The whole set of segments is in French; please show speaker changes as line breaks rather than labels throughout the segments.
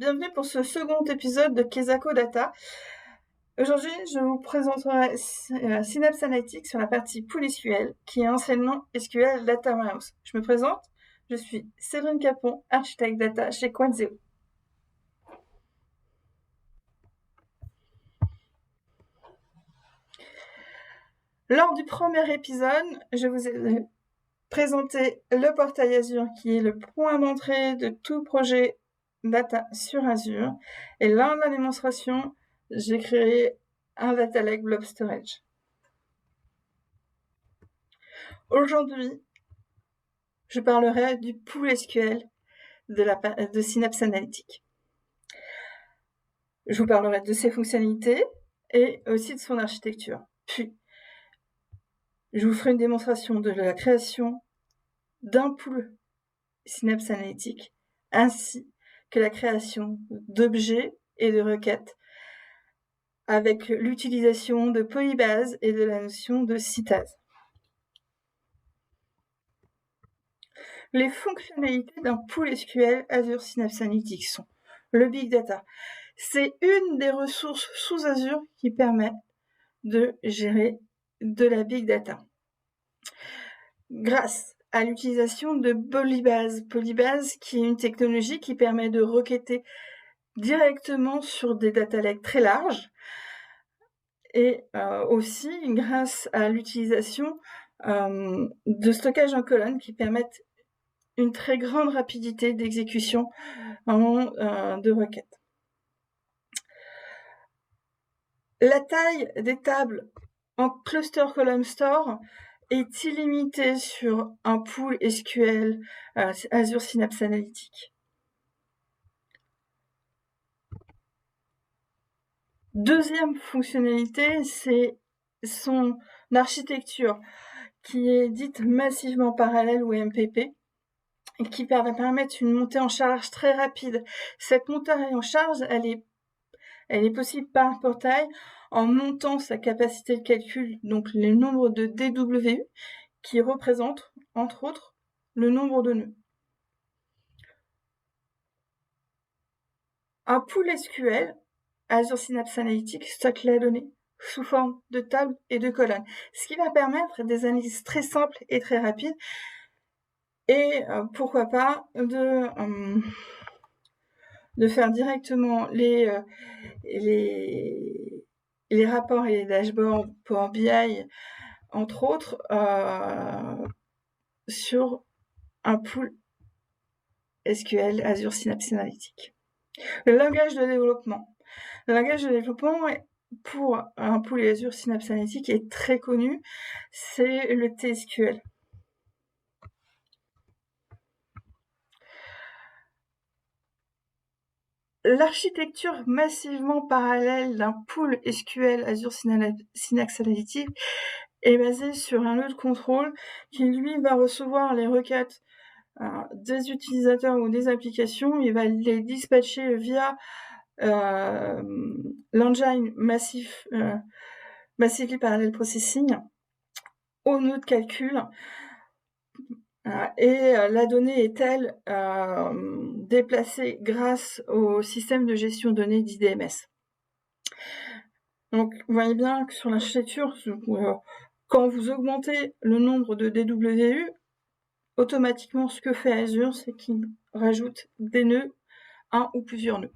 bienvenue pour ce second épisode de Kesako Data. Aujourd'hui, je vous présenterai Synapse Analytics sur la partie Pool SQL, qui est anciennement SQL Data Warehouse. Je me présente, je suis Séverine Capon, architecte data chez Quantzeo. Lors du premier épisode, je vous ai présenté le portail Azure, qui est le point d'entrée de tout projet data sur Azure. Et lors de la démonstration, j'ai créé un Data Lake Blob Storage. Aujourd'hui, je parlerai du pool SQL de Synapse Analytics. Je vous parlerai de ses fonctionnalités et aussi de son architecture. Puis, je vous ferai une démonstration de la création d'un pool Synapse Analytics, ainsi que la création d'objets et de requêtes avec l'utilisation de polybase et de la notion de cythase. Les fonctionnalités d'un pool SQL Azure Synapse Analytics sont le Big Data. C'est une des ressources sous Azure qui permet de gérer de la Big Data. Grâce à l'utilisation de Polybase. Polybase qui est une technologie qui permet de requêter directement sur des data lakes très larges et aussi grâce à l'utilisation de stockage en colonne qui permettent une très grande rapidité d'exécution de requêtes. La taille des tables en cluster column store est illimitée sur un pool SQL Azure Synapse Analytics. Deuxième fonctionnalité, c'est son architecture qui est dite massivement parallèle ou MPP et qui permet une montée en charge très rapide. Cette montée en charge, elle est possible par portail en montant sa capacité de calcul, donc le nombre de DWU, qui représente, entre autres, le nombre de nœuds. Un pool SQL, Azure Synapse Analytics, stocke la donnée sous forme de tables et de colonnes, ce qui va permettre des analyses très simples et très rapides, et pourquoi pas de faire directement les rapports et les dashboards Power BI, entre autres, sur un pool SQL Azure Synapse Analytics. Le langage de développement. Le langage de développement pour un pool Azure Synapse Analytics est très connu, c'est le TSQL. L'architecture massivement parallèle d'un pool SQL Azure Synapse Analytics est basée sur un nœud de contrôle qui, lui, va recevoir les requêtes des utilisateurs ou des applications. Il va les dispatcher via l'engine Massively Parallel Processing au nœud de calcul. Et la donnée est-elle déplacée grâce au système de gestion de données d'IDMS. Donc, vous voyez bien que sur l'architecture, quand vous augmentez le nombre de DWU, automatiquement, ce que fait Azure, c'est qu'il rajoute des nœuds, un ou plusieurs nœuds.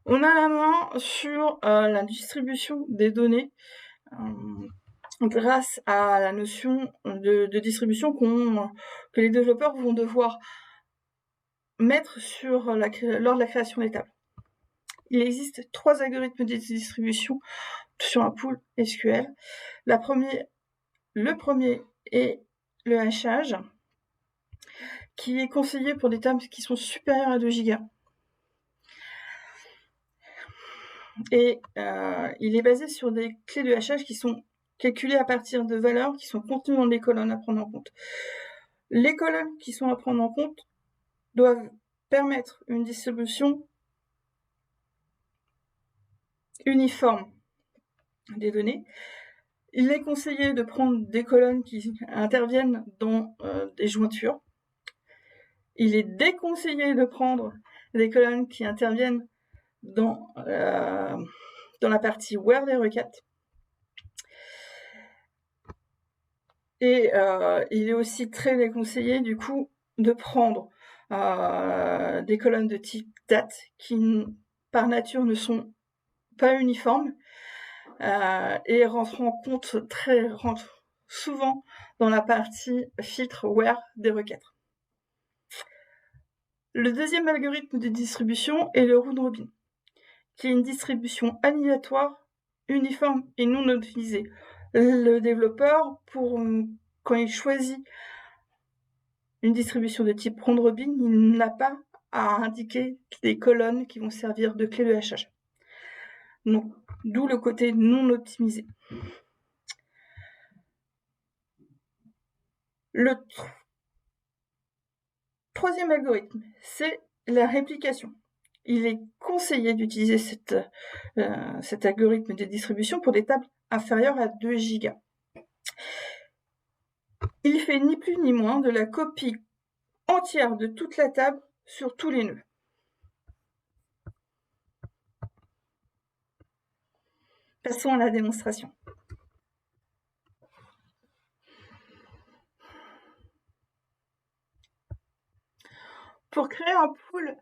On a la main sur la distribution des données grâce à la notion de distribution que les développeurs vont devoir mettre lors de la création des tables. Il existe 3 algorithmes de distribution sur un pool SQL. Le premier est le hachage, qui est conseillé pour des tables qui sont supérieures à 2 gigas. Et il est basé sur des clés de hachage qui sont calculées à partir de valeurs qui sont contenues dans les colonnes à prendre en compte. Les colonnes qui sont à prendre en compte doivent permettre une distribution uniforme des données. Il est conseillé de prendre des colonnes qui interviennent dans des jointures. Il est déconseillé de prendre des colonnes qui interviennent dans la partie where des requêtes. Et il est aussi très déconseillé du coup de prendre des colonnes de type date qui par nature ne sont pas uniformes et rentrent souvent dans la partie filtre where des requêtes. Le deuxième algorithme de distribution est le round robin, qui est une distribution aléatoire, uniforme et non optimisée. Le développeur, quand il choisit une distribution de type round robin, il n'a pas à indiquer des colonnes qui vont servir de clé de hachage. Donc, d'où le côté non optimisé. Le troisième algorithme, c'est la réplication. Il est conseillé d'utiliser cet algorithme de distribution pour des tables inférieures à 2 Go. Il fait ni plus ni moins de la copie entière de toute la table sur tous les nœuds. Passons à la démonstration. Pour créer un pool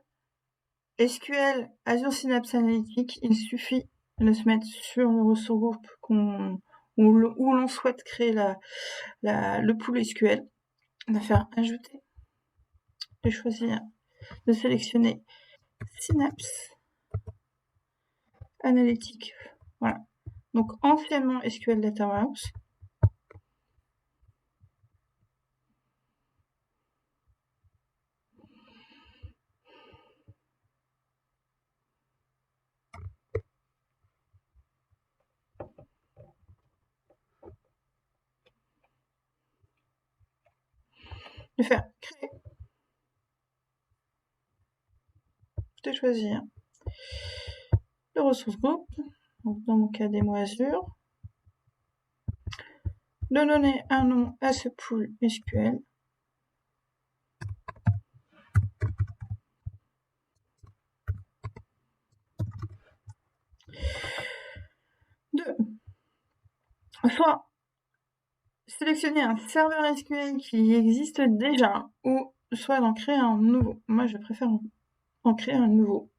SQL Azure Synapse Analytics, il suffit de se mettre sur le ressource groupe où l'on souhaite créer le pool SQL. On va faire ajouter, de choisir, de sélectionner Synapse Analytics. Voilà. Donc anciennement SQL Data Warehouse. De faire créer, de choisir le ressource groupe, donc dans mon cas démo Azure, de donner un nom à ce pool SQL, soit sélectionner un serveur SQL qui existe déjà, ou soit d'en créer un nouveau. Moi, je préfère en créer un nouveau.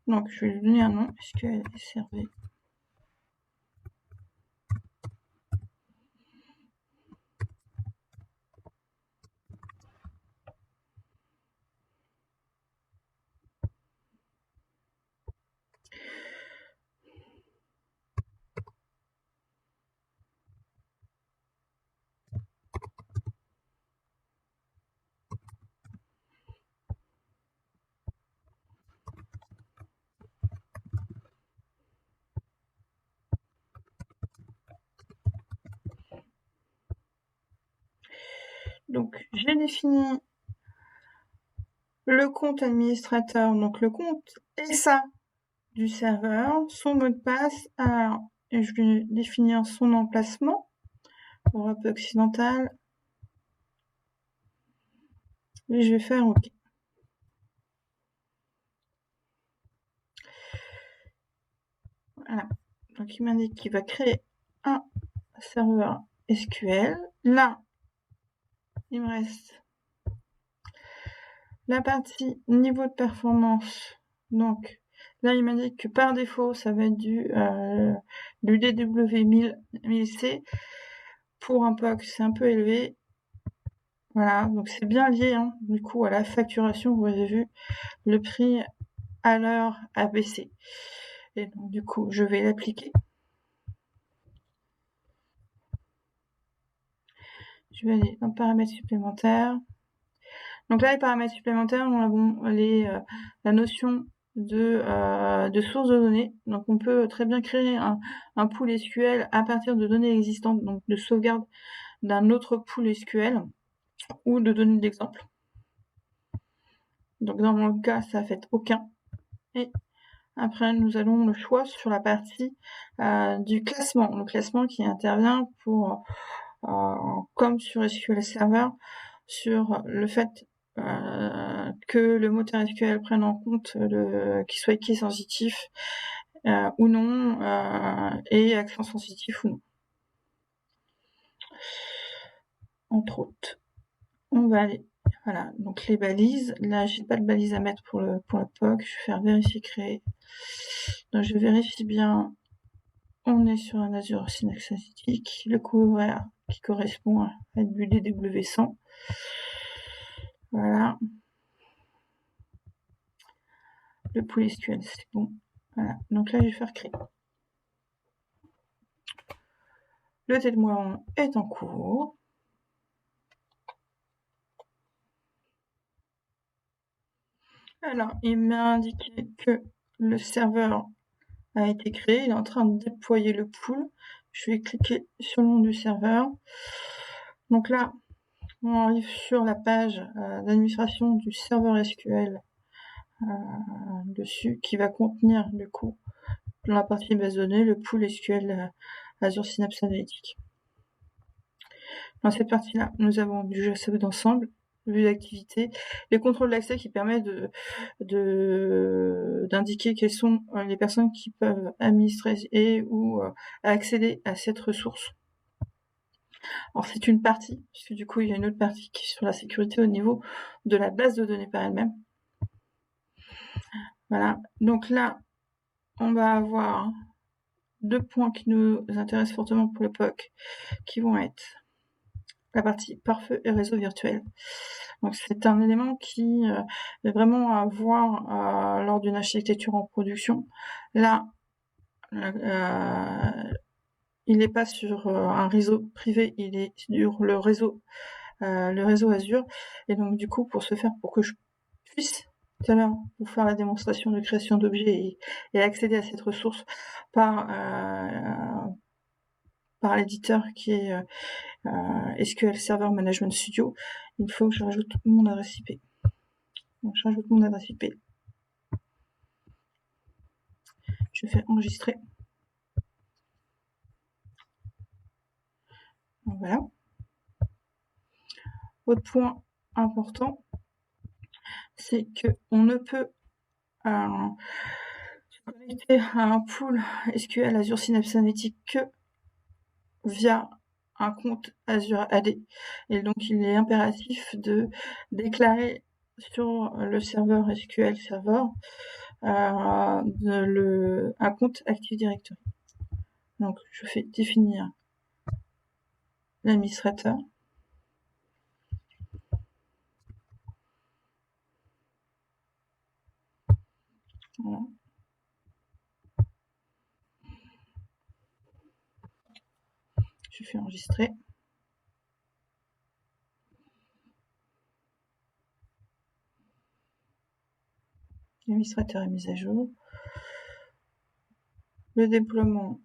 Donc, je vais lui donner un nom, SQL SRV. Donc, j'ai défini le compte administrateur, donc le compte SA du serveur, son mot de passe. Alors, je vais définir son emplacement, Europe occidentale, et je vais faire OK. Voilà. Donc, il m'indique qu'il va créer un serveur SQL. Là, il me reste la partie niveau de performance. Donc, là, il m'indique que par défaut, ça va être du DW 1000C. Pour un POC, c'est un peu élevé. Voilà, donc c'est bien lié, hein, du coup, à la facturation. Vous avez vu, le prix à l'heure a baissé. Et donc, du coup, je vais l'appliquer. Je vais aller dans paramètres supplémentaires. Donc là, les paramètres supplémentaires, nous avons la notion de source de données. Donc on peut très bien créer un pool SQL à partir de données existantes, donc de sauvegarde d'un autre pool SQL ou de données d'exemple. Donc dans mon cas, ça fait aucun. Et après, nous allons le choix sur la partie du classement. Le classement qui intervient pour, comme sur SQL Server, sur le fait que le moteur SQL prenne en compte qu'il soit key sensitif ou non, et accent sensitif ou non. Entre autres. On va aller, voilà, donc les balises. Là, j'ai pas de balise à mettre pour le POC. Je vais faire vérifier créer. Donc je vérifie bien. On est sur un Azure Synapse Analytics. Le coût horaire qui correspond à du DW100. Voilà. Le pool SQL, c'est bon. Voilà. Donc là, je vais faire créer. Le témoin est en cours. Alors, il m'a indiqué que le serveur a été créé. Il est en train de déployer le pool. Je vais cliquer sur le nom du serveur. Donc là, on arrive sur la page d'administration du serveur SQL dessus, qui va contenir du coup dans la partie base de données le pool SQL Azure Synapse Analytics. Dans cette partie-là, nous avons du GSF d'ensemble, vue d'activité, les contrôles d'accès qui permettent d'indiquer quelles sont les personnes qui peuvent administrer et ou accéder à cette ressource. Alors c'est une partie, puisque du coup il y a une autre partie qui est sur la sécurité au niveau de la base de données par elle-même. Voilà, donc là on va avoir 2 points qui nous intéressent fortement pour le POC, qui vont être la partie pare-feu et réseau virtuel. Donc c'est un élément qui est vraiment à voir lors d'une architecture en production. Là, il n'est pas sur un réseau privé, il est sur le réseau Azure. Et donc du coup, pour que je puisse tout à l'heure vous faire la démonstration de création d'objets et accéder à cette ressource par l'éditeur qui est SQL Server Management Studio, il faut que je rajoute mon adresse IP. Donc je rajoute mon adresse IP. Je fais enregistrer. Donc voilà. Autre point important, c'est qu'on ne peut se connecter à un pool SQL Azure Synapse Analytics que via un compte Azure AD. Et donc il est impératif de déclarer sur le serveur SQL Server un compte Active Directory. Donc je fais définir l'administrateur. Voilà. Je fais enregistrer. L'administrateur est mis à jour. Le déploiement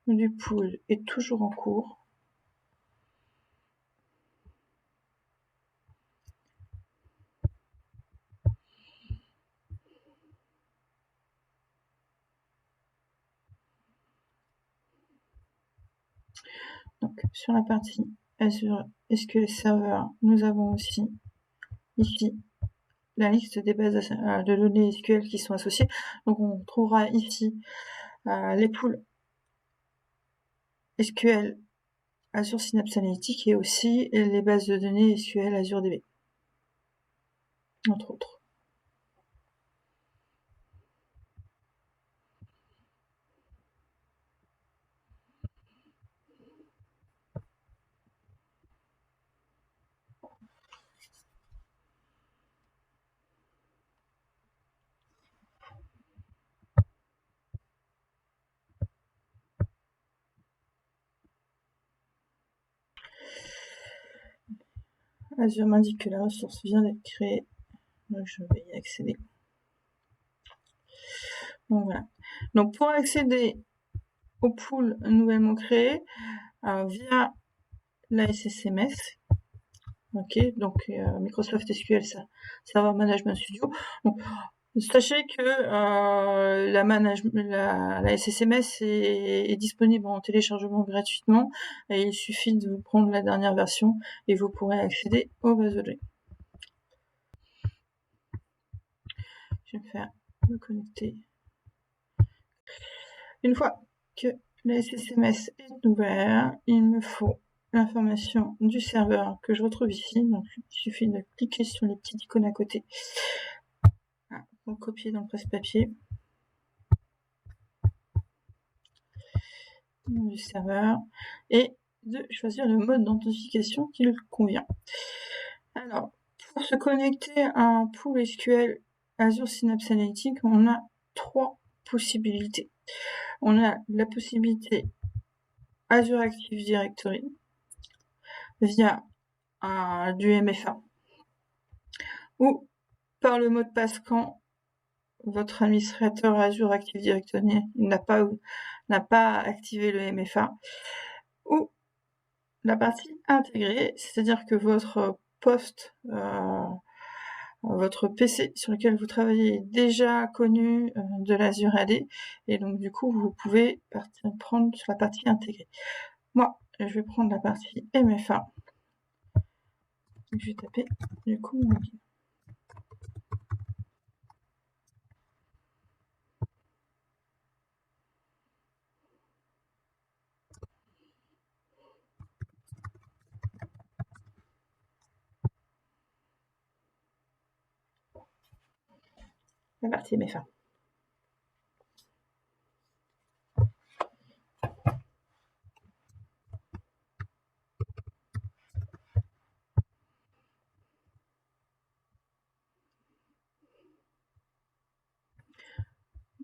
du pool est toujours en cours. Donc sur la partie Azure SQL Server, nous avons aussi ici la liste des bases de données SQL qui sont associées. Donc on trouvera ici les pools SQL Azure Synapse Analytics et aussi les bases de données SQL Azure DB, entre autres. Azure m'indique que la ressource vient d'être créée, donc je vais y accéder. Donc voilà. Donc pour accéder au pool nouvellement créé via la SSMS, ok, donc Microsoft SQL Server Management Studio. Donc, sachez que la SSMS est disponible en téléchargement gratuitement et il suffit de vous prendre la dernière version et vous pourrez accéder aux bases de données. Je vais me faire me connecter. Une fois que le SSMS est ouvert, il me faut l'information du serveur que je retrouve ici. Donc, il suffit de cliquer sur les petites icônes à côté. Voilà, pour copier dans le presse-papier. Du serveur et de choisir le mode d'authentification qui lui convient. Alors, pour se connecter à un pool SQL Azure Synapse Analytics, on a 3 possibilités. On a la possibilité Azure Active Directory via du MFA ou par le mot de passe quand votre administrateur Azure Active Directory n'a pas activé le MFA, ou la partie intégrée, c'est-à-dire que votre poste, votre PC sur lequel vous travaillez est déjà connu de l'Azure AD, et donc du coup vous pouvez prendre sur la partie intégrée. Moi, je vais prendre la partie MFA. Je vais taper du coup mon login. La partie MFA.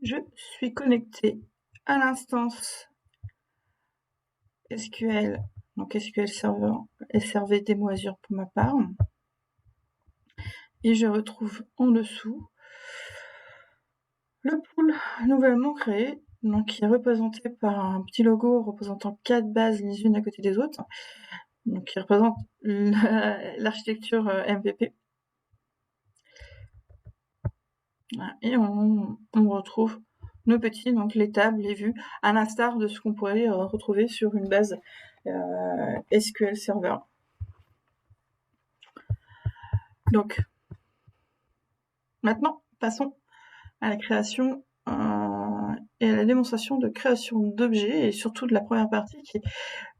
Je suis connectée à l'instance SQL, donc SQL Server SRV Demo Azure pour ma part. Et je retrouve en dessous le pool nouvellement créé, donc qui est représenté par un petit logo représentant 4 bases les unes à côté des autres, donc qui représente l'architecture MPP. Et on retrouve nos petits, donc les tables, les vues, à l'instar de ce qu'on pourrait retrouver sur une base SQL Server. Donc, maintenant, passons à la création et à la démonstration de création d'objets, et surtout de la première partie qui est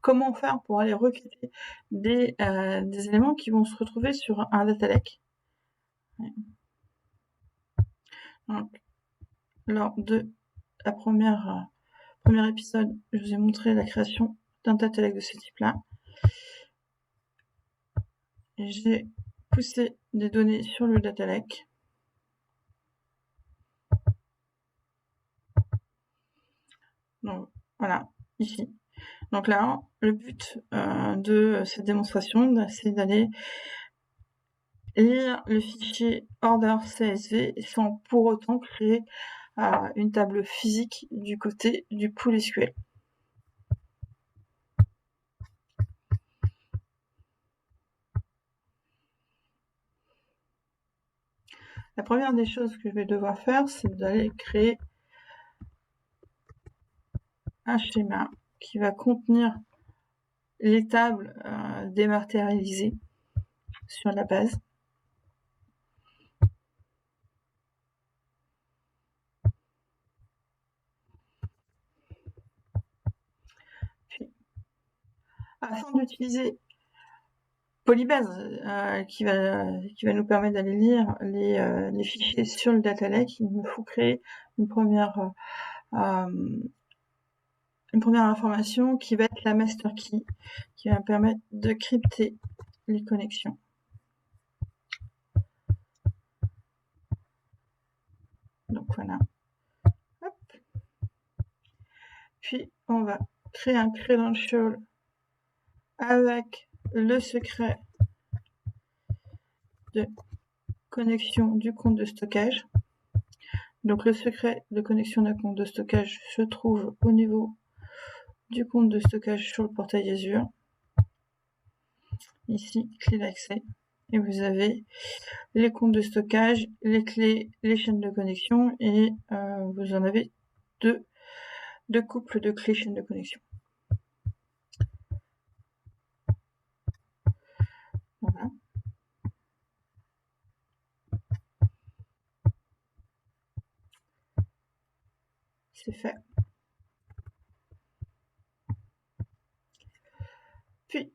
comment faire pour aller requêter des éléments qui vont se retrouver sur un data lake. Donc, lors de la premier épisode, je vous ai montré la création d'un data lake de ce type-là. J'ai poussé des données sur le data lake. Donc, voilà, ici. Donc là, le but de cette démonstration, c'est d'aller lire le fichier order CSV sans pour autant créer une table physique du côté du pool SQL. La première des choses que je vais devoir faire, c'est d'aller créer un schéma qui va contenir les tables dématérialisées sur la base. Puis, afin d'utiliser Polybase qui va nous permettre d'aller lire les fichiers sur le data lake, il me faut créer une première information qui va être la master key, qui va me permettre de crypter les connexions. Donc voilà. Hop. Puis on va créer un credential avec le secret de connexion du compte de stockage. Donc le secret de connexion d'un compte de stockage se trouve au niveau du compte de stockage sur le portail Azure. Ici, clé d'accès. Et vous avez les comptes de stockage, les clés, les chaînes de connexion, et vous en avez deux couples de clés chaînes de connexion. Voilà. c'est fait. Puis,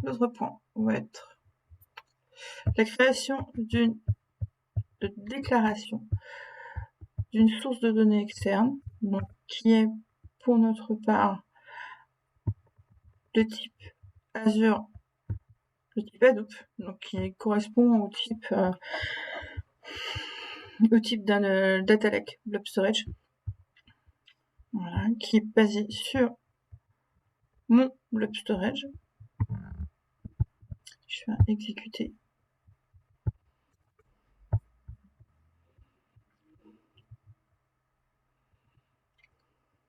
l'autre point va être la création d'une déclaration d'une source de données externe, donc qui est pour notre part de type Azure, le type Hadoop, donc qui correspond au type d'un data lake blob storage, voilà, qui est basé sur mon blob storage. Je vais exécuter.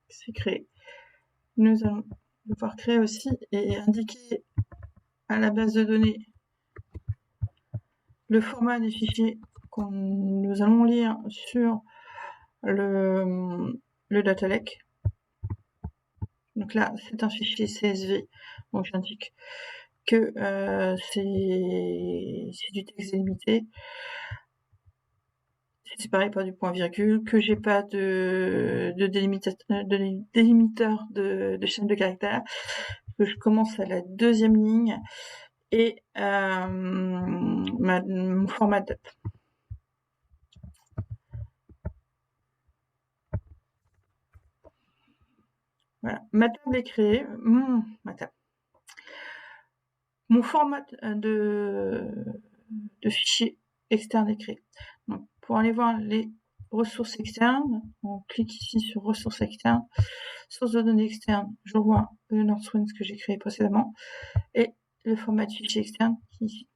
C'est créé. Nous allons devoir créer aussi et indiquer à la base de données le format des fichiers que nous allons lire sur le data lake. Donc là, c'est un fichier CSV, donc j'indique que c'est du texte délimité, c'est séparé par du point virgule, que j'ai pas de délimiteur de chaîne de caractères, que je commence à la deuxième ligne et mon format de date. Voilà, ma table est créée, ma table. Mon format de fichier externe est créé. Donc, pour aller voir les ressources externes, on clique ici sur ressources externes, source de données externes, je vois le Northwind que j'ai créé précédemment, et le format de fichier externe qui est ici.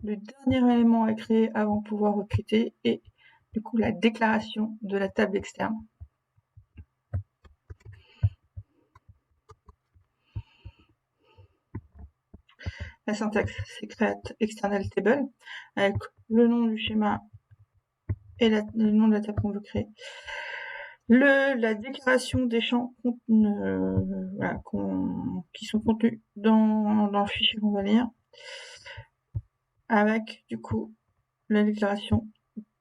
Le dernier élément à créer avant de pouvoir recruter est du coup la déclaration de la table externe. La syntaxe, c'est create external table avec le nom du schéma et le nom de la table qu'on veut créer. La déclaration des champs voilà, qui sont contenus dans le fichier qu'on va lire, avec du coup la déclaration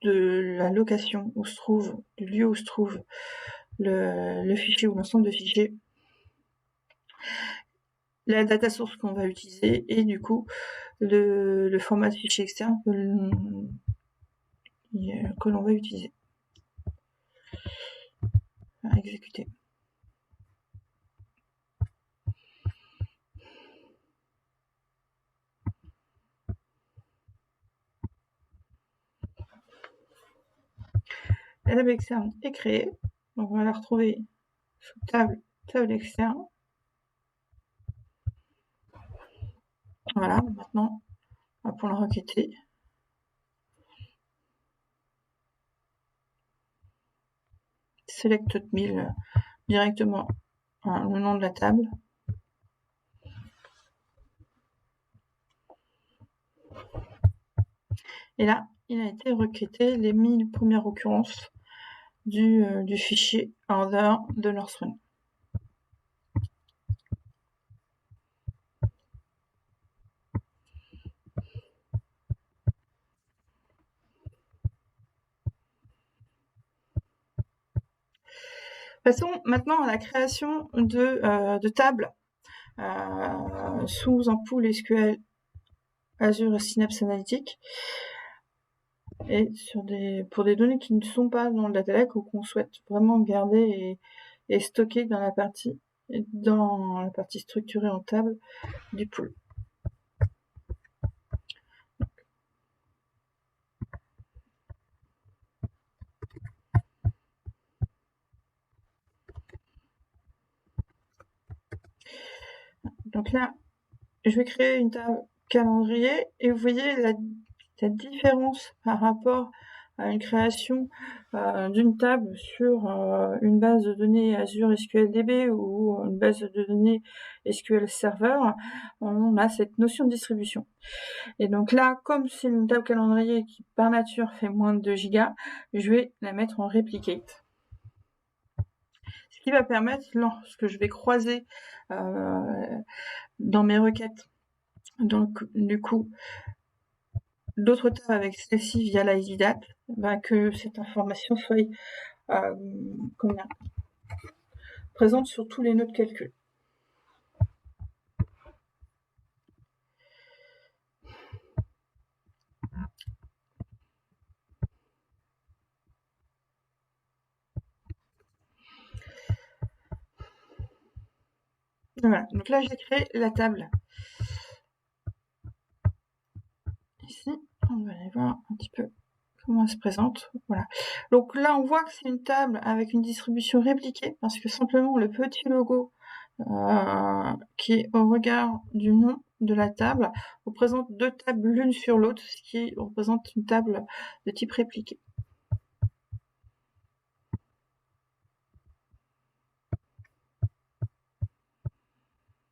de la location où se trouve, du lieu où se trouve le fichier ou l'ensemble de fichiers, la data source qu'on va utiliser et du coup le format de fichier externe que l'on va utiliser. À exécuter. La table externe est créée, donc on va la retrouver sous table externe. Voilà, maintenant pour la requêter. Select 1000 directement le nom de la table. Et là, il a été requêté les 1000 premières occurrences du fichier order de Northwind. Passons maintenant à la création de tables sous un pool SQL Azure Synapse Analytics et pour des données qui ne sont pas dans le data lake ou qu'on souhaite vraiment garder et stocker dans la partie structurée en table du pool. Donc là, je vais créer une table calendrier et vous voyez la différence par rapport à une création d'une table sur une base de données Azure SQLDB ou une base de données SQL Server. On a cette notion de distribution. Et donc là, comme c'est une table calendrier qui par nature fait moins de 2 gigas, je vais la mettre en replicate. Ce qui va permettre, lorsque je vais croiser dans mes requêtes Donc, du coup, d'autres tables avec celle-ci via l'IDDAT, que cette information soit présente sur tous les nœuds de calcul. Voilà, donc là j'ai créé la table. Ici, on va aller voir un petit peu comment elle se présente. Voilà. Donc là, on voit que c'est une table avec une distribution répliquée, parce que simplement le petit logo qui est au regard du nom de la table représente deux tables l'une sur l'autre, ce qui représente une table de type répliqué.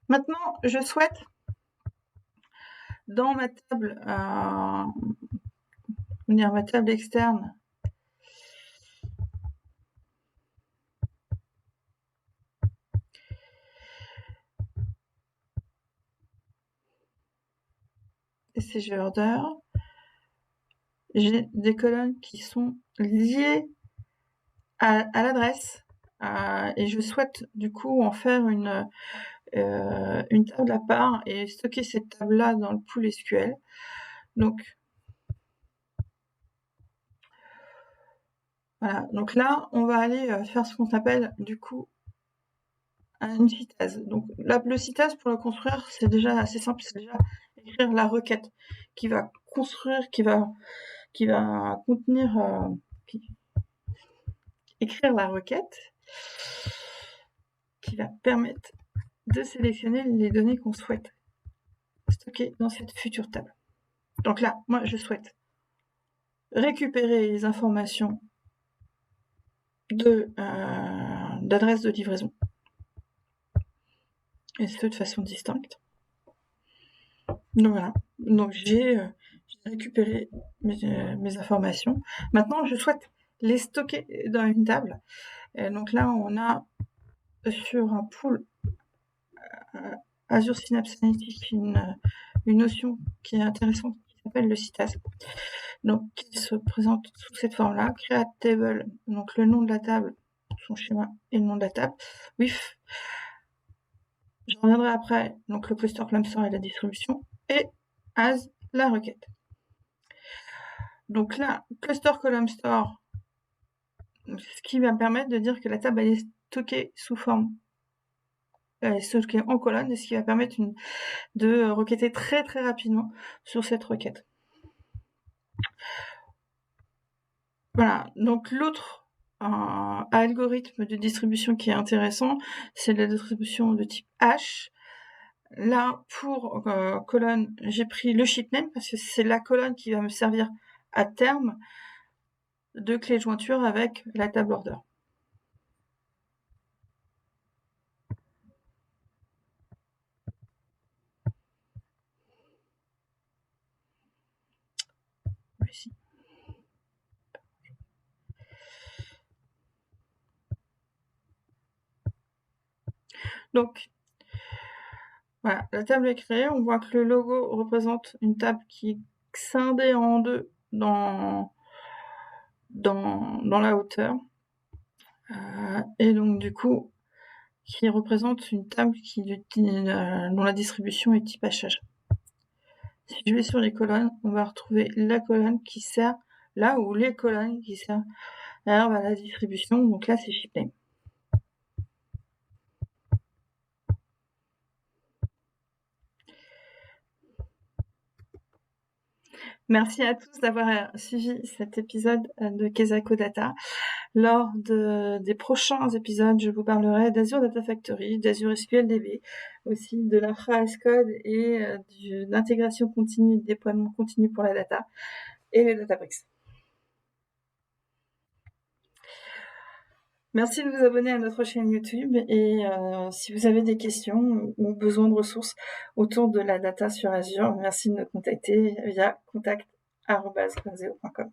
Maintenant, je souhaite, dans ma table, ma table externe, SCG Order, j'ai des colonnes qui sont liées à l'adresse, et je souhaite du coup en faire une table à part et stocker cette table-là dans le pool SQL. Donc, voilà. Donc là, on va aller faire ce qu'on appelle du coup une citase. Donc là, le citase, pour le construire, c'est déjà assez simple, c'est déjà écrire la requête qui va construire, qui va contenir, écrire la requête qui va permettre de sélectionner les données qu'on souhaite stocker dans cette future table. Donc là, moi, je souhaite récupérer les informations d'adresse de livraison, et ce de façon distincte. Donc voilà, donc j'ai récupéré mes informations. Maintenant, je souhaite les stocker dans une table. Et donc là, on a sur un pool Azure Synapse Analytics une notion qui est intéressante qui s'appelle le CITAS. Donc, qui se présente sous cette forme-là. Create table, donc le nom de la table, son schéma et le nom de la table. With, je reviendrai après, donc le cluster column store et la distribution, et as la requête. Donc là, cluster column store, ce qui va me permettre de dire que la table elle est stockée sous forme, elle est stockée en colonne, et ce qui va permettre de requêter très très rapidement sur cette requête. Voilà, donc l'autre algorithme de distribution qui est intéressant, c'est la distribution de type H. Là, pour colonne, j'ai pris le ship name parce que c'est la colonne qui va me servir à terme de clé de jointure avec la table order. Ici. Donc, voilà, la table est créée. On voit que le logo représente une table qui est scindée en deux dans la hauteur. Et donc, du coup, qui représente une table dont la distribution est type HH. Si je vais sur les colonnes, on va retrouver la colonne qui sert là où les colonnes qui servent à la distribution. Donc là, c'est ship name. Merci à tous d'avoir suivi cet épisode de Kesako Data. Lors des prochains épisodes, je vous parlerai d'Azure Data Factory, d'Azure SQL DB, aussi de l'infra as code et d'intégration continue, de déploiement continu pour la data et les Databricks. Merci de vous abonner à notre chaîne YouTube et si vous avez des questions ou besoin de ressources autour de la data sur Azure, merci de nous contacter via contact@granzeo.com.